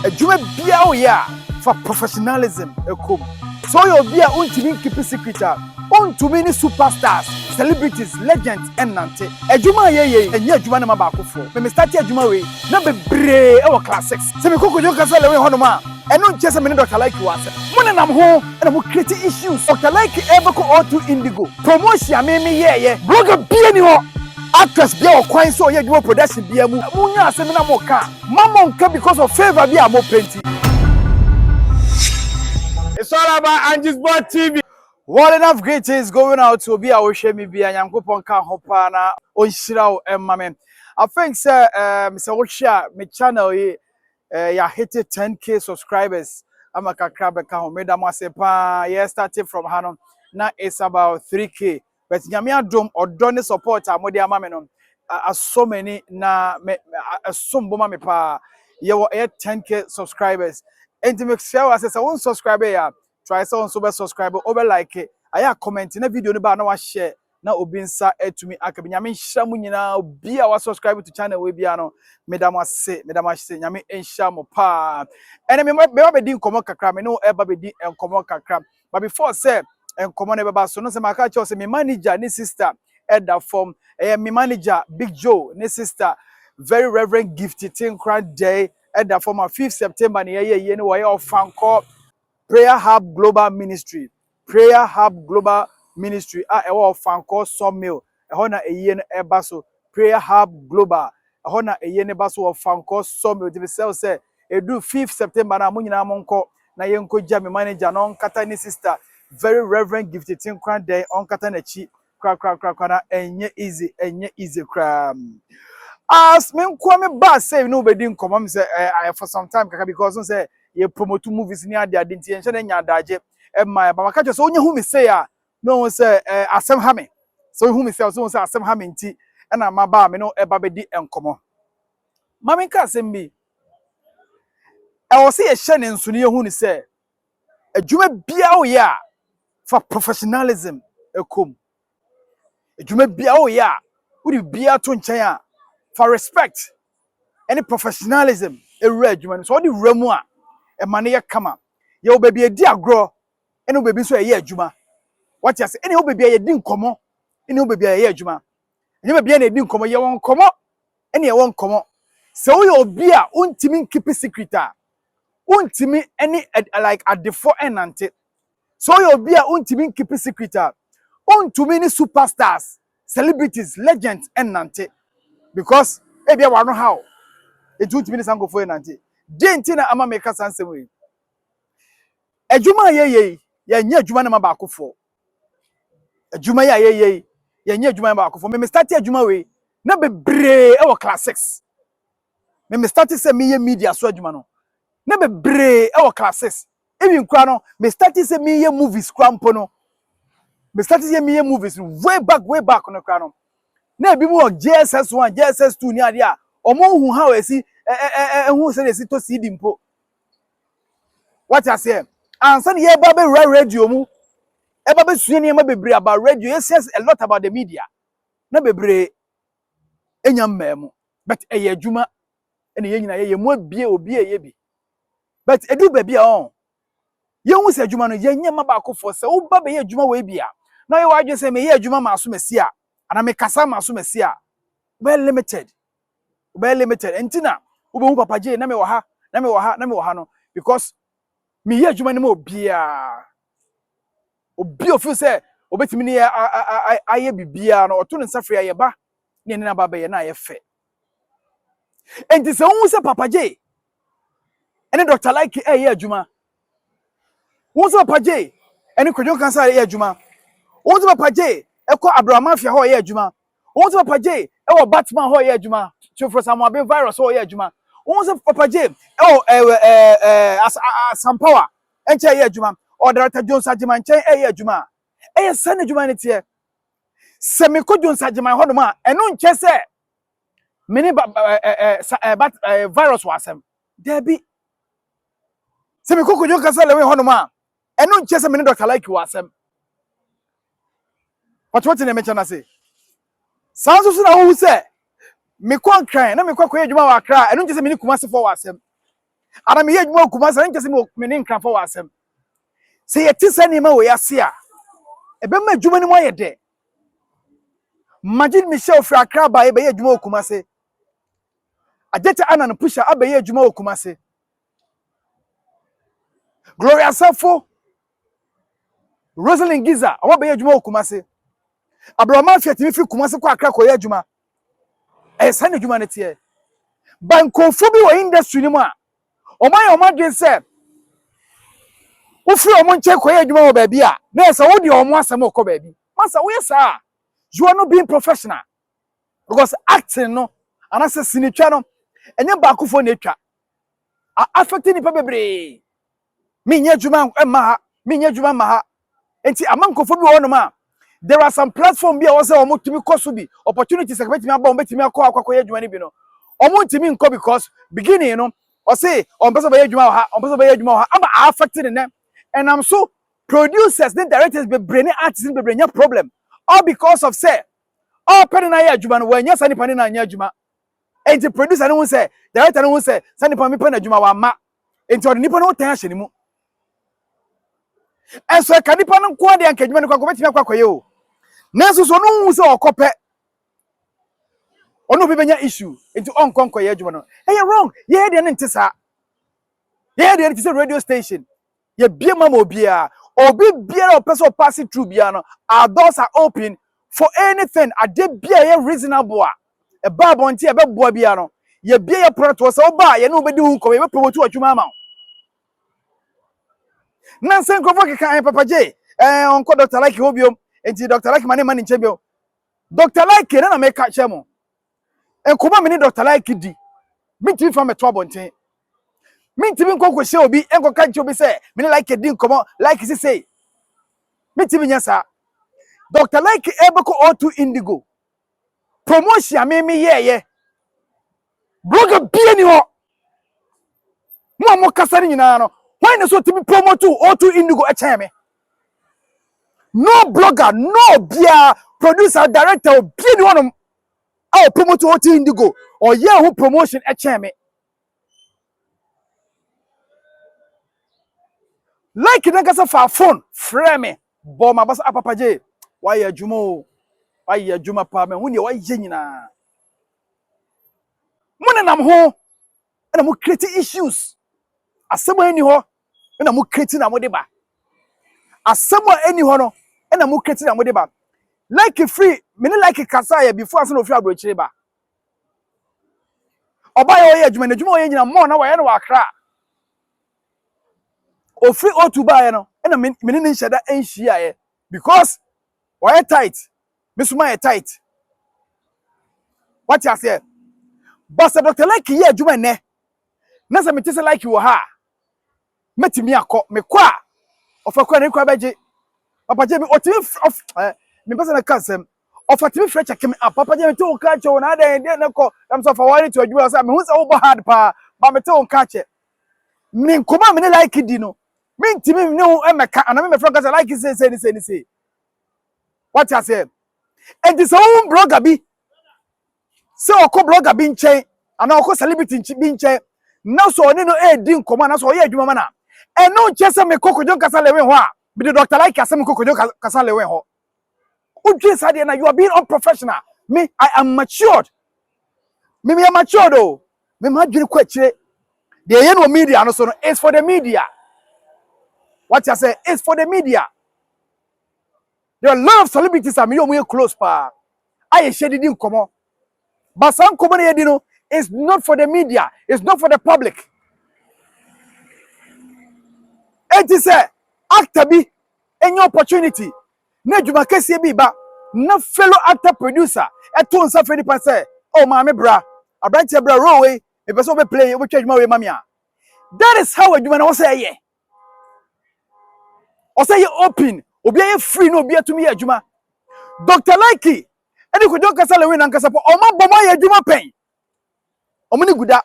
adwuma bia o ya for professionalism ekom. So you be a untimi keep secret untumi ni superstars, celebrities, legends and nante. Adwuma ye enye adwuma na mabakofo. Me start adwuma we na bebre e wo classics. Se me kokojo kasa lewe hono ma eno nche se me ni Dr Likee wase. Mo ne nam ho na mo create issues. Dr Likee ebeko auto indigo. Promotion me ye blogger bia ni ho. Actress bia okwan so ye adwuma production bia mu. Munya asem na mo ka. Mama nka because of favor bia mo penti. It's all about Angesboat TV. What enough greetings going out to be our shemi be and Yankopon can hopa na onshiraw emma. I think sir Mr. Osha my channel ya hit 10k subscribers. I'm a kakra ka ho meda mo asepa. Yeah, started from Hanon. Now it's about 3k. But nyame adom odone support amode amame no. So many na asombo me pa. Ye 10k subscribers. And to make sure as a one subscriber ya try so super subscriber over like it. I comment in a video ba na wa share na obi nsa etumi akabi nyame nhira mu nyina obi a wa subscribe to channel we bia no medam ase nyame nhira mo pa ene me be di nkomo kakra me no eba be di nkomo kakra but before say nkomo na beba so no say maka che say me manager ni sister Edda form me manager Big Joe ni sister very reverend gifted Tinkra day at the former 5th September ye no way of fan call Prayer Hub Global Ministry. Prayer Hub Global Ministry a ewo fan call sawmill. Ehona eye no ebaso Prayer Hub Global. Ehona eye ne baso of fan call sawmill. The say edu 5th September na munyina monko na yenko ja me manager no nkata ni sister very reverend gifted Tinkra day on kata na chi kra na enye easy kra. As me kwame ba say no be din komam say for some time kaka because say you promote movies ni ade nti enche na nya adaje e ma ba maka so onye hu me say no say asem ha me so hu me say so say asem ha me nti e na ma ba me no e ba be di enkomo ma me ka asem bi e wo say ye hye ne nso ne hu ni say adwuma bia o ya for professionalism ekom adwuma bia o ya uri bia to nchen for respect any professionalism ewura adwuma so the ramu a e mane ye kama ye wo baby edi agro ene wo baby so ye adwuma what you say ene wo baby ye di nkomo ene wo baby ye adwuma ene baby na edi nkomo ye won nkomo ene ye won nkomo se wo ye obi a untimi keep secret a untimi any like at the for enante so ye obi a untimi keep secret a untumi ni superstars celebrities legends enante because e bia wa no how it would be sango for enante dentina ama make sansem we adwuma ye nya adwuma na mabakofo adwuma ye nya adwuma na mabakofo me start adwuma we na bebre e wo classics me start say me ye media so adwuma no na bebre e wo classics even kwa no me start say me ye movies krampo no me start say me ye movies way back no kwa no na bi mu JSS1 JSS2 ni ade a omo hu ha we si hu se si to CD mpo what I say ansan ye ba be radio mu e ba be sua ni ma bebre about radio yes a lot about the media na bebre enya mmemu but eye adwuma ene ye nyina ye mu abie obi eye bi but edu ba bia on ye hu se adwuma no ye nya ma ba akofo se wo ba be ye adwuma we bia na ye wa adwe se me ye adwuma ma so mesi a ana me kasa ma so mesi a well limited entina ube hu papa je na me wo ha no because me ye adwuma ni ma obi ofi say obetimi ni aye bibia na oto ne nsafre aye ba ne ne na baba ye na aye fe enti se hu se papa je ene Dr Likee ye adwuma hu se papa je ene kwadwo kansa ye adwuma hu se papa je ekọ abramafia ho ye adwuma hu se papa je wo Batman ho ye adwuma chofro samu abe virus ho ye adwuma hu se papa je some power enche ye adwuma o Dr Jones Ajiman chen ye adwuma ye sane adwuma ne tie se me ko Jones Ajiman ho no ma eno nche se mini virus wasem debi se me ko Jones kasa lewe ho no ma eno nche se mini Dr Likee wasem what na me chana say sanso so na wo se me kon kran na me kwakọ adwuma wa kra eno nche se mini kumase fo wasem Ana me ye dwuma Kumasi nche se me ne nkrafo wa asem. Se ye ti se ne ma wo yase a. Ebe ma dwuma ni mo ye de. Imagine Michelle fra Accra ba ye be ye dwuma Kumasi. Ajete ana no pusha abe ye dwuma Kumasi. Gloria Safo, Rosalind Giza, awa be ye dwuma Kumasi. Abraham Fiat mi fi Kumasi kwa Accra ko ye dwuma. Esa ne dwuma ne tie. Bankonfo bi wo industry ni mu a. Oman say, Ufri omo nche ko ye dwuma wo ba bi a, na esa wo de omo asem ko ba bi. Masa wo yesa, you are not being professional. Because acting no, anase sinitwa no, enye ba akufo na etwa. Affecting nipa bebre. Me nye dwuma emma ha, me nye dwuma ma ha. Enti amankofo bi wo no ma. There are some platform bi a wo say omo tumi koso bi, opportunities e betimi aba, omo betimi akọ ye dwuma ni bi no. Omo ntimi nko because beginning no, or say on person by adwuma ha, on person by adwuma ha, ama affected them. And I'm so producers, the directors be brainy artists be brainy problem. All because of say, all penny na ya adwuma no when yes ani penny na nya adwuma. And the producer no say, director no say, sani penny penny adwuma wa ma. Enti odi nipa no tan ahye ni mu. And so ka nipa no nko de anka adwuma no kwa betimi akwa ye o. Na so so no hu say okope. Ono be benya issue. Enti on konko ye adwuma no. Eh wrong. Ye de nti sa. Ye de nti radio station. Ye bie mama obia. Obi biara person pass it through bia no. Our doors are open for anything. Ade bia ye reasonable a. E ba bonti e be boa bia no. Ye bie ye product wo se oba ye no be di hu ko ye be promote atwuma ama. Nansen krofo keka Papa J. Onko Dr Likee obiom. Enti Dr Likee mane nche bio. Dr Likee na make catch mo. Enkoma me ni Dr Likee di. Minti from a trouble. Minti bin konko she obi enko kanche obi say me like din komo like say minti bin yasa Dr Likee ebeko O2 Indigo promotion me ye blogger bi ani ho mo kasa ni nyina no why na so tibi promote O2 Indigo e chen me no blogger no bia producer director bi ni wonom a promote O2 Indigo or ye who promotion e chen me like na kasa fa phone frame me bo ma basa Papa J why ya jumo why ya juma pa me woni why ye nyina mo nam ho na mo create issues asemo ani ho na mo create na mo de ba asemo ani ho no na mo create na mo de ba like free me ne like kasa ya before aso no free abrochire ba oba ye oye adwuma na adwuma oye nyina mo na wa ye no wa kra o free O2 ba ye no na me ne nhyeda enhia ye because oye tight me suma ye tight what you say but Dr Likee ye adwuma ne na se me tese Likee wo ha metimi akọ me kwa ofakwa ne kwa beje Papa J me otimi me pesa na kansem ofatimi fresh check me Papa J me to ka che wona da de na ko am so fa wari to adwuma so me hu se wo bo hard pa ba me to ka che me nkoma me ne Likee di no me ntimi me ne emeka ana me fresh kasa Likee say what you say and this own blogger bi se okọ blogger bi nchen ana okọ celebrity bi nchen na so oni no di nkoma na so ye adwuma na eno nche me kokojo kasa lewe ho a be Dr Likee asem kokojo kasa lewe ho udwe sade na you are being unprofessional me I am matured me am matured oh me ma dwene kwa kire the ye no media no so no is for the media what you say is for the media there are a lot of celebrities am you close pa I share di nkomo but some nkomo na ye di no is not for the media it's not for the public. It is a actor bi any opportunity na dwuma kese bi ba na fellow actor producer eto nsa fe nipa say oh maame bra abranche bra row we e person be play we twa dwuma we mame a that is how dwuma na wo say ye o say ye open obi ye free no obi atumi ye dwuma Dr Likee eni ko don kasa lewe na kasa po o ma bomo ye dwuma pen o mu ni guda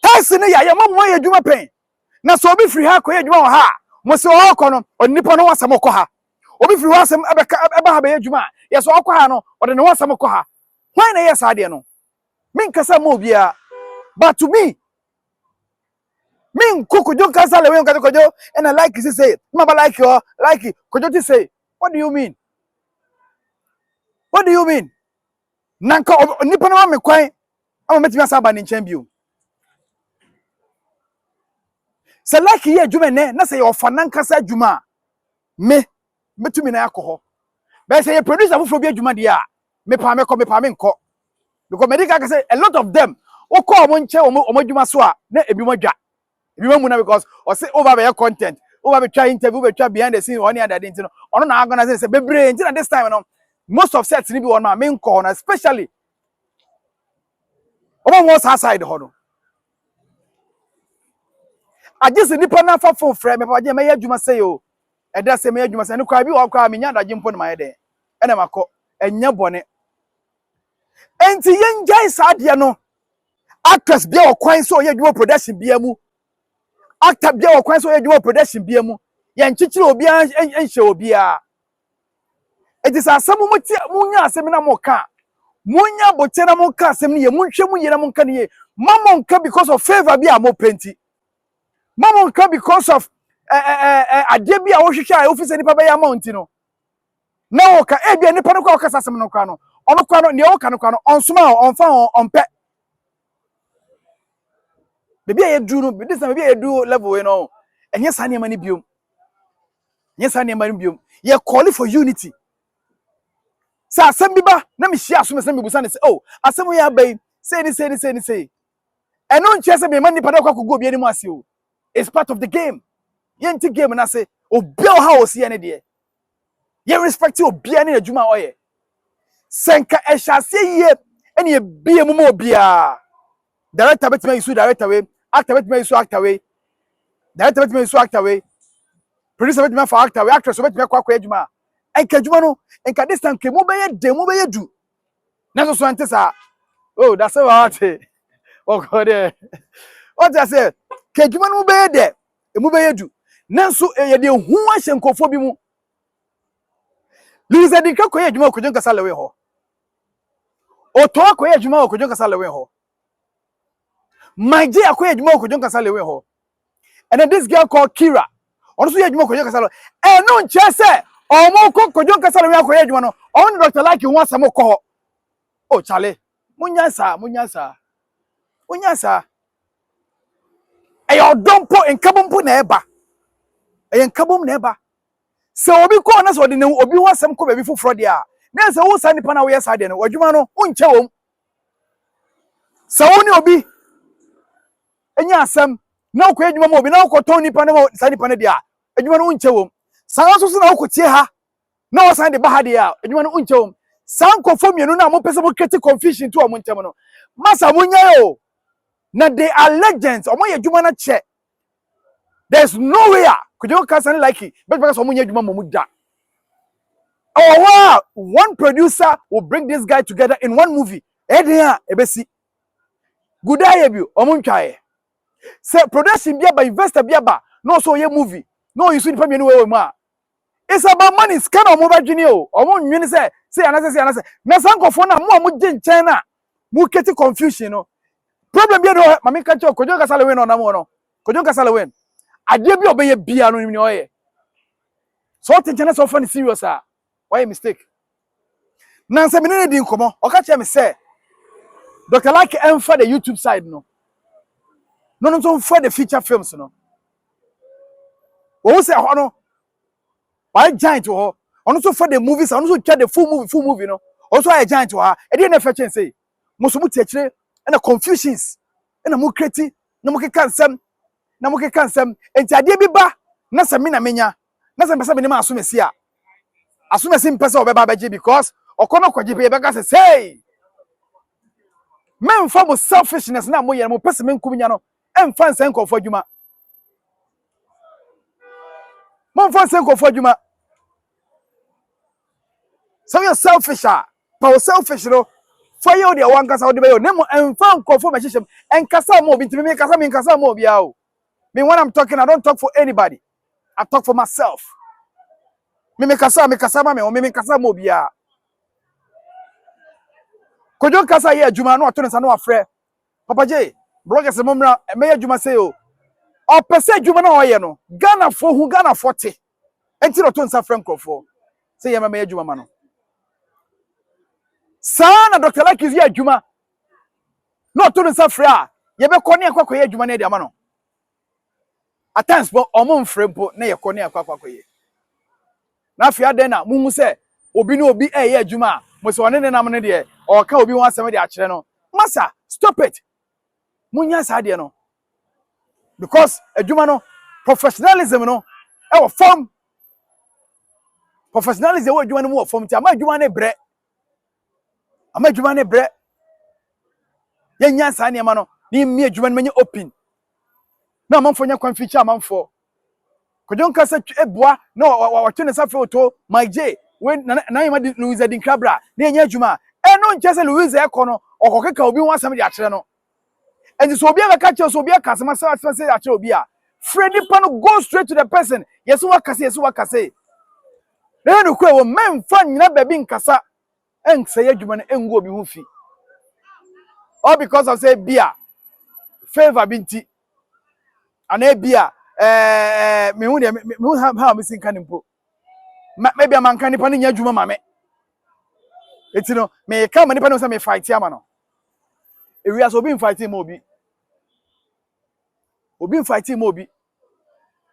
tase ne ya ye ma bomo ye dwuma pen na so obi free ha ko ye dwuma ha mo se o ko no onipa no wasam ko ha obi free wasam eba ha be ye dwuma ye so ko ha no o de no wasam ko ha why na ye sa de no min kasa mo bia But to me, Kojo Kasa Lilwin Kojo, and I like it say, Mama like you, like it. Kojo say, what do you mean? What do you mean? Nanka nipa na me kwan, am metimi asaba ne nchen bio. Se like ye adwuma ne, na se ye ofa nankasa adwuma. Me metumi na yakọ. But say producer foforo bi adwuma de a, me pa me nkọ. Because medical can say a lot of them, o call omo nche omo adwuma so a, na ebi mo dwa. Ebi mo mu na because o say over be content, over be try interview, be try behind the scene one other thing no. Ono na organize say bebre nti na this time no. Most of sets ni bi one ma me nkọ na especially omo was outside ho no. I just nipa na fa phone frame me pa je me adwuma say o. E da say me adwuma say no kwa bi wo kwa me nya adaje mpo na ma ye de. E na makọ enya bone. Enti yen jai saade no. Actors bia okwan so ye adwuma production bia mu. Actor bia okwan so ye adwuma production bia mu. Ye nchichire obi enhye obi a. It is asem mu nya asem na mo ka. Munya boche na mo ka asem ne ye munhwe mu ye na mo ka ne ye. Mama nka because of favor bia mo penti. Mama nka because of ade bia wo hwehwe a office nipa be ya amount no. Na wo ka e bia nipa no kwa okasa asem no kwa no. Ono kwa no ne wo ka no kwa no onsoma onfa onpe. Baby I do no, this time baby I do level we no. And yes, I need money biom. Yes, I need money biom. You call it for unity. Sa asem biba na me share so me say me busa ne say oh, asem we abai say this. And no chese me man nipa da kwa go bi ani mu ase o. It's part of the game. Yenti game na say obi o ha o see ane de. You respect obi ani adwuma oye. Senka e hyase ye ene e bie mu ma obi a. Director betima isu director we, actor betima isu actor we. Director betima isu actor we. Producer betima for actor we, actress betima kwa adwuma. Enka adwuma no, enka this time ke mu be ye du. Na so ante sa. Oh, that's what. Oh God. What I say? Ke adwuma no be ye de, mu be ye du. Na so ye de hu ahye nkofo bi mu. Lisa di ka koye adwuma Kojo Kasa Lilwin ho. O to koye adwuma Kojo Kasa Lilwin ho. My J akoye adwuma Kojo Kasa Lilwin ho. And then this girl called Kira. Also, you have Kojo Kasa Lilwin. And no chese. Omo Kojo Kasa Lilwin akoye adwuma no. On Dr Likee won some ko. Oh Charlie. Munyasa. E yo dompo enkabompo na eba. E enkabom na eba. Se obi ko na so de ne obi won some ko baby fufro de a. Na se wo sa nipa na wo yesa de no. Adwuma no unche wom. Se wo ni obi enya asem na okoye adwuma mo obi na okoton nipa na sa nipa na de a. Adwuma no unche wom. Sa so so na okotie ha. Na wo san de ba ha de a. Adwuma no unche wom. Sanko mienu na mo pese mo create confusion to omo ntem no. Masa munya o. Na they are legends. Omo ye adwuma na che. There's nowhere Kojo Kasa Likee but because omo ye adwuma mo mu da. Oh wow, one producer will bring this guy together in one movie. Edea ebesi. Good eye bi omo ntwae. Say production bia ba investor bia ba no so ye movie. No you see the mienu we mu a. It's about money. Scan or mobile junior. Or one say anase. Na sankofo na mo je nchen na mo keti confusion no. Problem bi no mama ka cho Kojo Kasa Lilwin no na mo no. Kojo Kasa Lilwin. Ade bi obeye bia no ni oye. So tension so funny serious ah. Why mistake? Na nse me ne di nkomo. O ka che me say Dr Likee emfa the YouTube side no. No so for the feature films no. O say ho no. Why giant to her? Also for the movies, also check the full movie, no. Also a giant to her. I didn't fetch and say, Musumu teacher and the confusions and a mukreti, no moke cansem, no moke cansem, and Tadia Biba, Nasamina Mena, Nasaminima Asumesia. Asumesim Pesa of Babaji because Okono Kwajibi Bagas say, men form of selfishness now more and Pessamin Kumiano and fan Sanko for Juma. Mon fan Sanko for Juma. So you're selfish, power selfish, no. For you, the one cast out the way, Nemo and found confirmation and Casa Mobi to make Casa Casa Mobiao. Me when I'm talking, I don't talk for anybody. I talk for myself. Me make Casa or me make Casa Mobia. Kojo Kasa here, Jumano, Atones, and no afraid. Papa J, bloggers momra me adwuma say o opese adwuma na oye no Ghana fo hu Ghana 40 enti no to nsa frankrofo say ye me adwuma ma no sa na Dr Likee zi adwuma no to nsa fra ye be kɔ ne akwa ye adwuma na de ama no at times bo omo mfrempo na ye kɔ ne akwa ye na afia den na muhu se obi ne obi ye adwuma mo se one ne nam ne de o ka obi ho asɛm de akyerɛ no masa stop it munya sa de no because adwuma no professionalism no e wo form professionalism wo adwuma no wo form ti ama adwuma ne bre ye nya sa ne ma no ni mi adwuma no menye open na amanfo nya kwan feature amanfo kodjon kasa eboa na wa twene sa foto my j we na yema Louis Dinkabra na nya adwuma no nche se Louis e ko no okokeka obi ho asem de akyere no enti so obi abeka che so obi akasema say akyere obi a Freddy Pano go straight to the person yesu wakase na no kwa wo memfa nyina baby nkasa ense adwuma no engu obi ho fi all because of say bia favor binti ana bia me hu ha me sinka nimpo maybe am kan nipa ne nya adwuma ma me eti no me ka ma nipa no say me fight ama no ewia so obi fight ma obi fight ma obi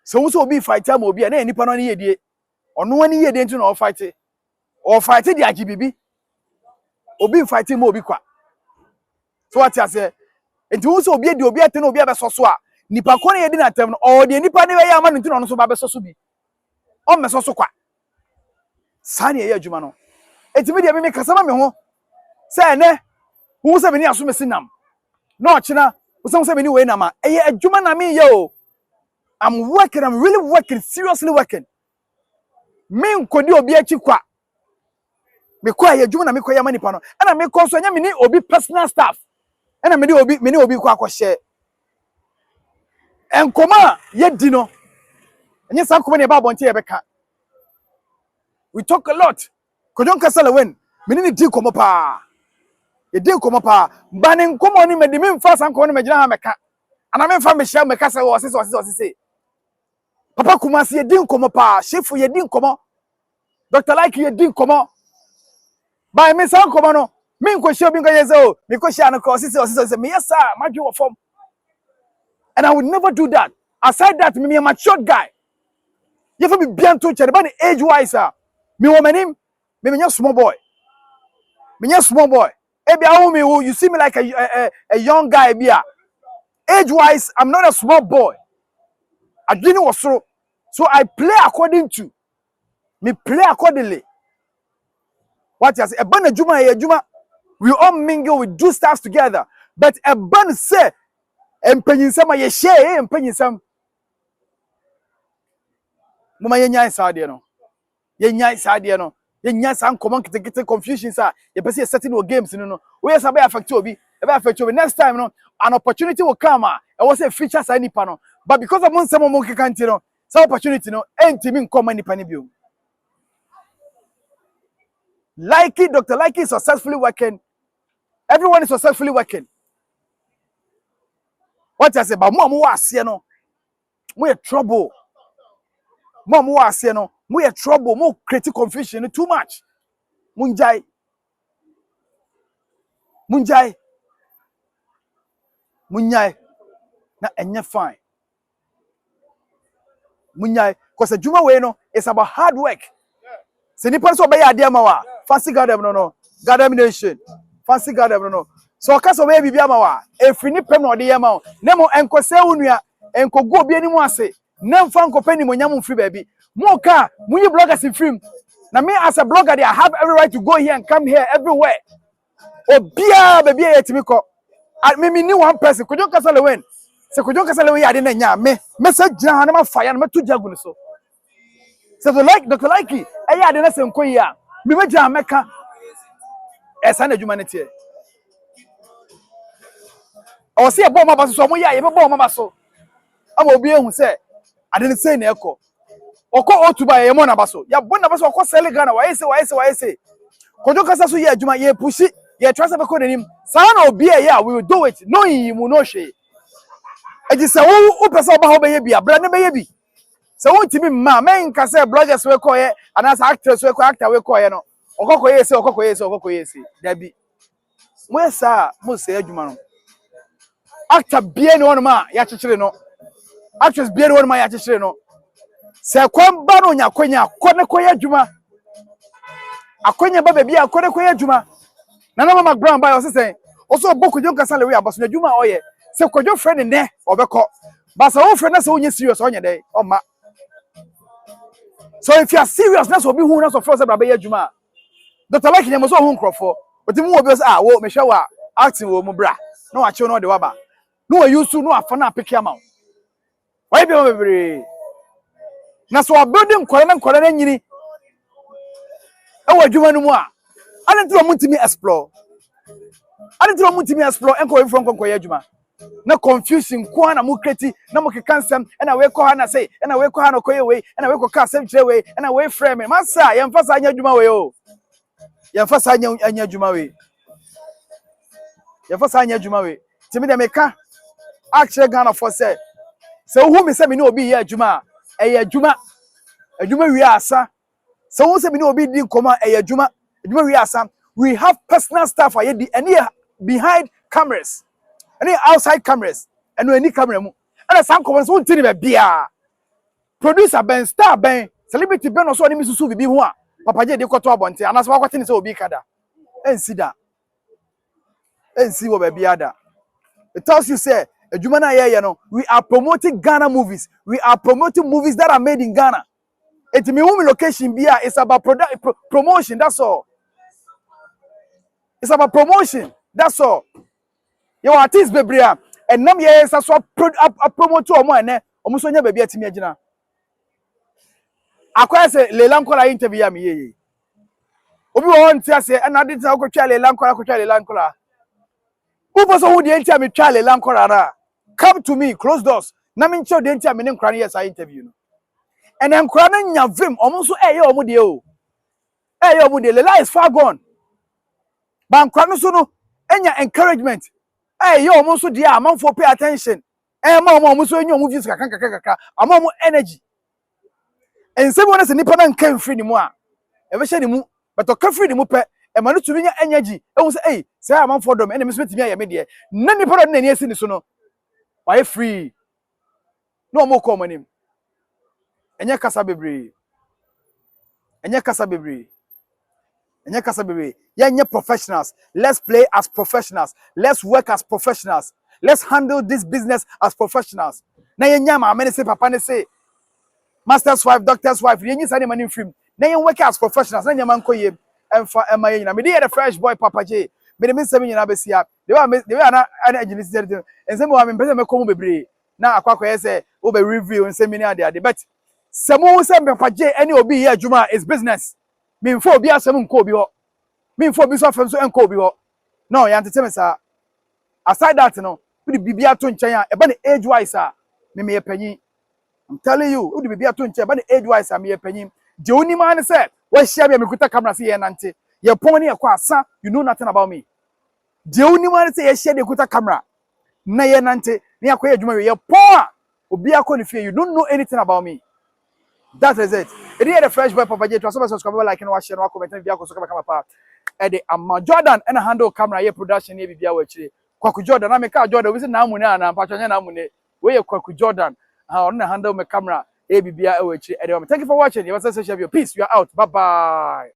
so wo so obi fight ama obi na nipa no ne yedie ono ani yedie nti no fight di agibibi obi fight ma obi kwa so what you say enti wo so obi di obi ate na obi abeso so a nipa ko ne yedi na tem no o de nipa ne ya ama no nti no so ba beso so bi o meso so kwa sa ne ye adwuma no enti me de me kasama me ho say ne wo se me ni aso mesinam na o kina wo se me ni we na ma eye adwuma na me ye o I'm really working, seriously working. Me nkodi obi achi kwa. Me kwa ye adwuma na me kwa ya manipa no. Ana me konso nya me ni obi personal staff. Ana me ni obi kwa akɔhye. Enkoma ye di no. Enye sa nkoma ne ba bonte ye beka. We talk a lot. Kodjon kasa Lilwin, me ni di komo pa. Ye di komo pa. Ba ne nkomo ni me di me mfa san komo ni me gina ha meka. Ana me mfa me hia me kasa wo osese. Papa Kumasi ye din komo pa, chef ye din komo. Dr Likee ye din komo. Ba me san komo no. Me nko hia bi nko ye say o, me ko hia no cross say me yes sir, ma dwe wo form. And I would never do that. Aside that, me a mature guy. You have to be bianto chere ba age wise ah. Me womanim, me nya small boy. Me nya small boy. Ebi awu me you see me like a young guy bia. Age wise, I'm not a small boy. I didn't was so I play according to me play accordingly. What you say? A ban juma, we all mingle, we do stuff together. But a ban say, and penny some ye share, and penny some. Mama yenya sadiano. Yenya sadiano. Yenya some common get confusion, sir. You see setting no games, no. Where's a affect you? Next time, no, an opportunity will come. I was a feature any panel. But because of some monkey can't, you know, some opportunity, no, ain't even come any penny bill. Likee, Dr Likee is successfully working. Everyone is successfully working. What I say, but mom was, you know, we trouble. Mom was, you know, we trouble, more creative confusion, too much. Munjai. Na enye fine. Munyai, because the Juma way no, it's about hard work. Se nipa so be ya de ma wa, fancy God dem no. God nation. Fancy God dem no. So kaso we bibia ma wa, efri ni pem no de yema o. Nemo enkose unua, enkogu obi ani mu ase. Nemfa nkope ni monyam free baby. Mo ka, munyi bloggers in film. Na me as a blogger I have every right to go here and come here everywhere. Obia baby yetimi ko. Me ni one person, Kodjon kasa Lilwin. Se Kodjon kasa Lilwin ya de na nya me say gina na ma fire na ma tu jagu ni so. So Dr Likee, I de na se nko yi a, me gina meka. Esa na adwuma ne tie. O se e bo maba so mo ya ye bo maba so. Ama obi ehun se ade ne sei na ekọ. Okọ otuba ye mo na baso. Ya bo na baso okọ sele Ghana wa yese. Kodjon kasa so ye adwuma ye pushi, ye trust be ko nanim. Sa na obi e ya we will do it. No yi mu no hwe. Eji se wo pese oba ho be ye bia bra ne be ye bi. Se wo ntimi ma men ka se bloggers we koye anasa actress we koye actor we koye no. Okokoye se. Da bi. Mo esa mo se adwuma no. Actor bie ne won ma ya chechire no. Actress bie ne won ma ya chechire no. Se kwamba no nya kwanya kone koye adwuma. Akwanya ba bia kone koye adwuma. Na no mama brown by say also boku jonka salary abaso adwuma oye. Se kwadwo friend ne obekọ. But so friend na so onye serious onye dey. O ma. So if you are serious, that's what be who na so first about be adwuma. Dr Likee nyamo so hu nkrofo. Otimu obi say ah wo me hwe wa acting wo mu bra. Na wa che no de waba. No wa use no afa na apeke ama. Why be bebre. Na so building kwara na nyini. E wa adwuma no mu a. Ade ntro mutimi explore. Enko from konko adwuma. Na confusion ko na mu kreti na mu kekansem na we ko ha na say na we ko ha no koye we na we ko ka asem kire we na we frame me masa ye mfa sa anya adwuma we o ye mfa sa anya adwuma we ye mfa sa anya adwuma we timi de meka actually Ghana for say who me say me no obi ye adwuma e ye adwuma wi asa so who say me no obi di nkoma e ye adwuma wi asa we have personal staff aye di any behind cameras. Any outside cameras and any camera mu and some comments won't tell me bia producer ben star ben celebrity ben also ni misusu bibi ho a papa je de kwoto abonte anaso wakwate ni se obi kada ensi da ensi wo ba bia da. It tells you say adwuma na ye no we are promoting Ghana movies, we are promoting movies that are made in Ghana. It me home location bia it's about promotion, that's all. It's about promotion, that's all. Your artist bebria and nam ye so promote omo ene omo so nya bebia timi agina akwa se lelam kola interview am ye obi wo ntia se na de twa kwatwa lelam kola who so who de ntia me twa lelam kola na come to me close doors na me ntia de ntia me ne nkra yes I interview no and nkra na nya vim omo so eye omo de o eye omo de lela is far gone ban nkra no so no enya encouragement. Hey, yo, almost dear, among for pay attention. Eh, mom, almost when you move this among energy. And someone is a nippon came free the more. Ever said him, but to come free the mupe, and manage to bring energy. I was hey, say I'm for them, and Miss Smith, me, media. None of the yes in the sono. Why free? No more common him. And your casa bebre. And your casa bebre. And your casa bebre. Yeah, professionals. Let's play as professionals. Let's work as professionals. Let's handle this business as professionals. Na yenyama amene say papa ne say master's wife, doctor's wife. Yenyi say money film. Na yen work as professionals. Na nyama nkoye emfa ema yenyina. Me dey the fresh boy papa J. Me dey me say yenyina besia. They were na agility there. Ense me wa me pese me komu bebre. Na akwa say wo be review ense me ni ade. But semo say papa J any obi here adwuma is business. Me mfo obi asem nko obi ho. Me for business firm so enko bi ho no ya entertainment sa aside that no we the bibia to nchen e ba na age wise me panyin. I'm telling you we the bibia to nchen ba na age wise me panyin je oni man say we share me kuta camera say ye nante ye pon ne ye kwa asa you know nothing about me je oni man say ye share de kuta camera na ye nante ne akoye adwuma ye pon obi akọ ne fie you don't know anything about me. That is it. It is the fresh boy Papa J. To subscribe, like and share, comment, and video. So come up. Ede amma Jordan and handle camera here production here bibia wa chire Kwaku Jordan na me ka Jordan we say na amune na mpacho na amune we ye Kwaku Jordan on handle me camera here bibia wa chire. Ede thank you for watching. You was social video. Peace. You are out. Bye bye.